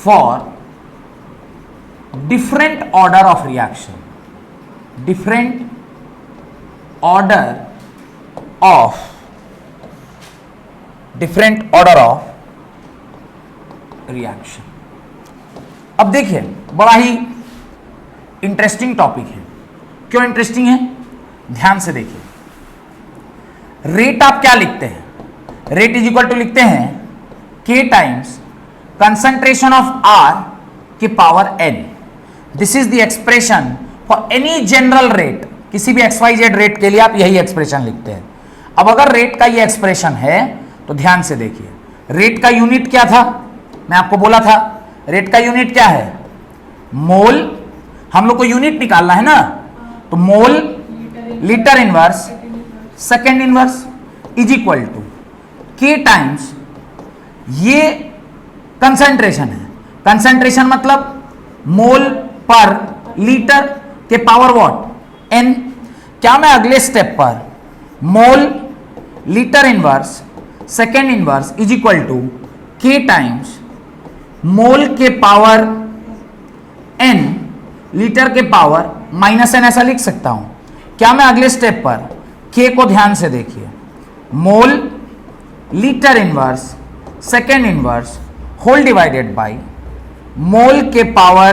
For different order of reaction, different order of reaction. अब देखिए बड़ा ही इंटरेस्टिंग टॉपिक है। क्यों इंटरेस्टिंग है? ध्यान से देखिए। रेट आप क्या लिखते हैं? रेट इज इक्वल टू लिखते हैं K times concentration of R की power N। This is the expression for any general rate. किसी भी XYZ रेट के लिए आप यही एक्सप्रेशन लिखते हैं। अब अगर रेट का ये एक्सप्रेशन है तो ध्यान से देखिए, रेट का यूनिट क्या था? मैं आपको बोला था रेट का यूनिट क्या है? मोल। हम लोग को यूनिट निकालना है ना, तो mole litre inverse second inverse is equal to K times ये कंसंट्रेशन है। कंसंट्रेशन मतलब मोल पर लीटर के पावर व्हाट? N। क्या मैं अगले स्टेप पर mole litre inverse second inverse is equal to K times mole के पावर N लीटर के पावर माइनस N ऐसा लिख सकता हूं? क्या मैं अगले स्टेप पर K को ध्यान से देखिए, mole litre inverse second inverse whole divided by mole के पावर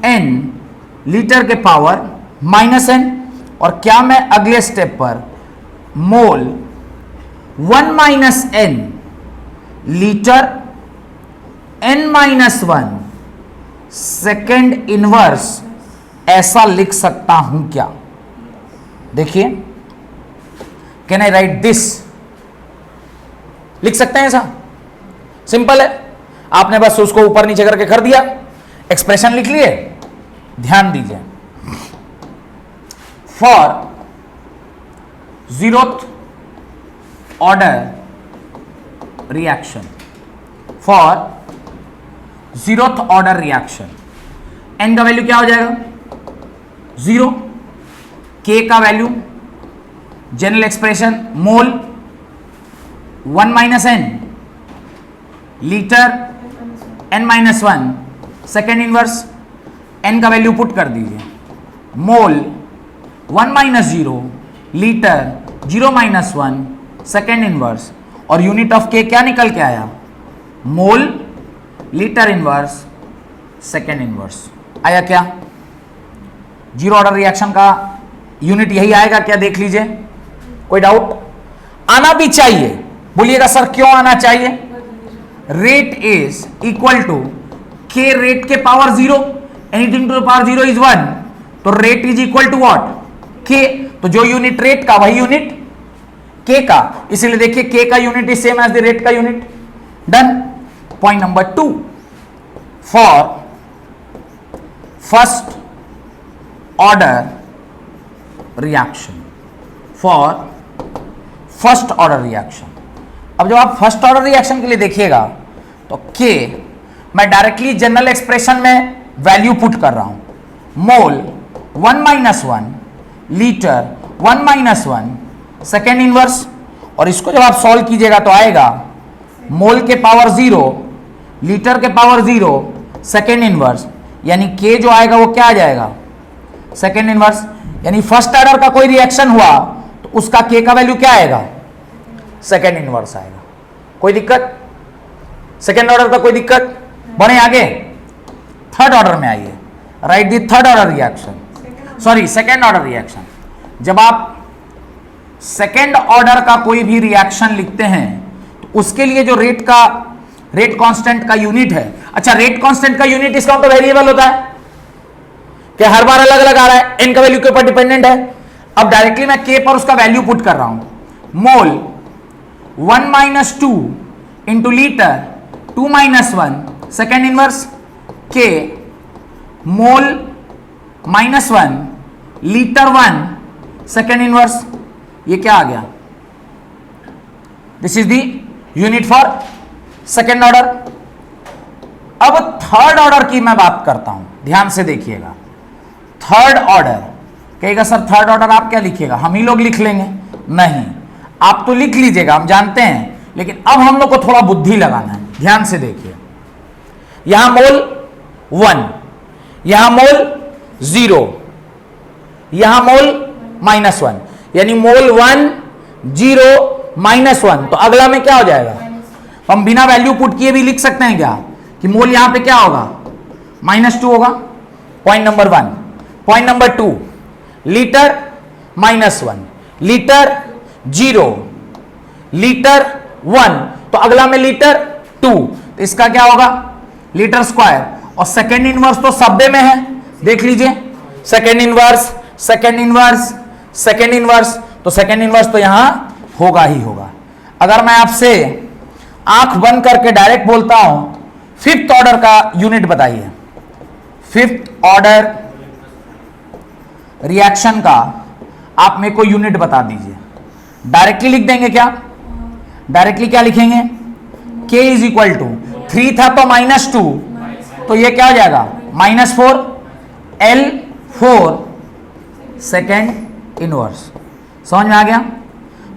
N लीटर के पावर माइनस N। और क्या मैं अगले स्टेप पर mole 1 minus N litre N minus 1 second inverse ऐसा लिख सकता हूं क्या? देखिए, कैन आई राइट दिस? लिख सकते हैं ऐसा? सिंपल है, आपने बस उसको ऊपर नीचे करके कर दिया, एक्सप्रेशन लिख लिए। ध्यान दीजिए, for zeroth order reaction, for zeroth order reaction N का वैल्यू क्या हो जाएगा? 0। K का वैल्यू जनरल एक्सप्रेशन मोल 1 minus N litre N minus 1 second inverse N का वैल्यू पुट कर दीजिए, मोल 1 minus 0 litre 0 minus 1 second inverse. और यूनिट ऑफ K क्या निकल के आया? मोल लीटर इनवर्स सेकेंड इनवर्स आया। क्या जीरो ऑर्डर रिएक्शन का यूनिट यही आएगा क्या? देख लीजिए, कोई डाउट? आना भी चाहिए, बोलिएगा सर क्यों आना चाहिए? Rate is equal to K rate के power 0, anything to the power 0 is 1, तो rate is equal to what? K। तो जो यूनिट रेट का वही यूनिट K का, इसीलिए देखिए K का unit is same as the rate का unit. Done. Point number 2, for first order reaction, for first order reaction. अब जब आप फर्स्ट ऑर्डर रिएक्शन के लिए देखिएगा तो K मैं डायरेक्टली जनरल एक्सप्रेशन में वैल्यू पुट कर रहा हूं, मोल 1 minus 1 litre 1 minus 1 second inverse. और इसको जब आप सॉल्व कीजिएगा तो आएगा मोल के पावर 0 लीटर के पावर 0 सेकेंड इनवर्स, यानी K जो आएगा वो क्या आ जाएगा? Second inverse. यानी फर्स्ट ऑर्डर का कोई रिएक्शन हुआ तो उसका K का वैल्यू क्या आएगा? सेकेंड इनवर्स आएगा। कोई दिक्कत? सेकेंड ऑर्डर का कोई दिक्कत? बढ़े आगे, थर्ड ऑर्डर में आइए। राइट दी third order reaction, sorry second order reaction. जब आप सेकेंड ऑर्डर का कोई भी रिएक्शन लिखते हैं तो उसके लिए जो रेट कांस्टेंट का यूनिट है, अच्छा रेट कांस्टेंट का यूनिट इसका तो वेरिएबल होता है कि हर बार अलग अलग आ रहा है, N का वैल्यू के ऊपर डिपेंडेंट है। अब डायरेक्टली मैं K पर उसका वैल्यू पुट कर रहा हूं, मोल 1 minus 2 into litre 2 minus 1 second inverse K mole minus 1 litre 1 second inverse. ये क्या आ गया? This is the unit for second order. अब थर्ड ऑर्डर की मैं बात करता हूं, ध्यान से देखिएगा। थर्ड ऑर्डर कहेगा सर थर्ड ऑर्डर आप क्या लिखिएगा? हम ही लोग लिख लेंगे? नहीं, आप तो लिख लीजिएगा, हम जानते हैं, लेकिन अब हम लोग को थोड़ा बुद्धि लगाना है। ध्यान से देखिए, यहां मोल 1, यहां मोल 0, यहां मोल -1, यानी मोल 1 0 -1, तो अगला में क्या हो जाएगा? हम बिना वैल्यू पुट किए भी लिख सकते हैं क्या कि मोल यहां पे क्या होगा? -2 होगा। Point number 1। Point number 2, litre -1, litre 0, litre 1, तो अगला में लीटर 2, तो इसका क्या होगा? Litre square. और सेकेंड इनवर्स तो शब्दे में है, देख लीजिए, second inverse, second inverse, second inverse, तो सेकेंड इनवर्स तो यहां होगा ही होगा। अगर मैं आपसे आंख बंद करके डायरेक्ट बोलता हूं फिफ्थ ऑर्डर का यूनिट बताइए, फिफ्थ ऑर्डर रिएक्शन का आप मेरे को यूनिट बता दीजिए। डायरेक्टली लिख देंगे क्या? डायरेक्टली क्या लिखेंगे? K इज इक्वल टू 3 था तो -2, तो ये क्या हो जाएगा? -4 L4 सेकेंड इनवर्स। समझ में आ गया?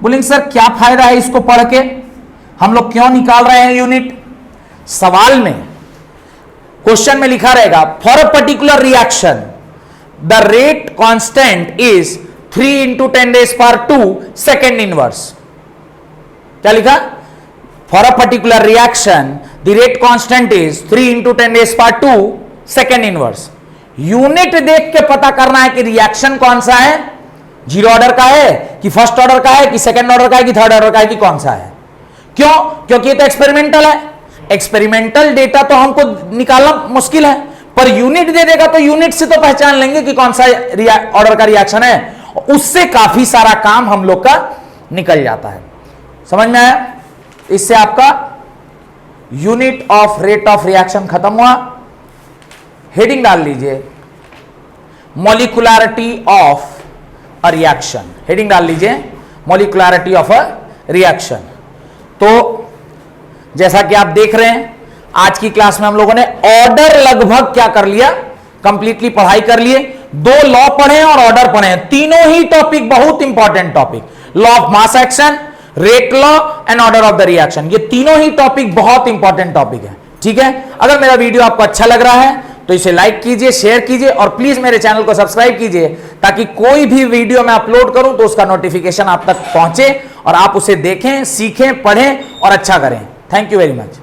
बोलेंगे सर क्या फायदा है इसको पढ़ के, हम लोग क्यों निकाल रहे हैं यूनिट? सवाल में, क्वेश्चन में लिखा रहेगा for a particular reaction the rate constant is 3 × 10⁻², second inverse. क्या लिखा? For a particular reaction the rate constant is 3 × 10⁻², second inverse. Unit देख के पता करना है कि रिएक्शन कौन सा है, 0 ऑर्डर का है कि फर्स्ट ऑर्डर का है कि सेकेंड ऑर्डर का है कि थर्ड ऑर्डर का है कि कौन सा है। क्यों? क्योंकि ये तो एक्सपेरिमेंटल है। एक्सपेरिमेंटल डेटा तो हमको निकालना मुश्किल है, पर यूनिट दे देगा तो यूनिट से तो पहचान लेंगे कि कौन सा ऑर्डर का रिएक्शन है, उससे काफी सारा काम हम लोग का निकल जाता है। समझ में आया? इससे आपका unit of rate of reaction खत्म हुआ। हेडिंग डाल लीजिए मॉलिक्युलरिटी ऑफ अ रिएक्शन। हेडिंग डाल लीजिए मॉलिक्युलरिटी ऑफ अ रिएक्शन। तो जैसा कि आप देख रहे हैं आज की क्लास में हम लोगों ने ऑर्डर लगभग क्या कर लिया, कंप्लीटली पढ़ाई कर लिए। 2 लॉ पढ़े और ऑर्डर पढ़े, तीनों ही टॉपिक बहुत important topic, law of mass action, rate law and order of the reaction, ये तीनों ही टॉपिक बहुत इंपॉर्टेंट टॉपिक है। ठीक है, अगर मेरा वीडियो आपको अच्छा लग रहा है तो इसे लाइक कीजिए, शेयर कीजिए और प्लीज मेरे चैनल को सब्सक्राइब कीजिए, ताकि कोई भी वीडियो मैं अपलोड करूं तो उसका नोटिफिकेशन आप तक पहुंचे और आप उसे देखें, सीखें, पढ़ें और अच्छा करें। Thank you very much.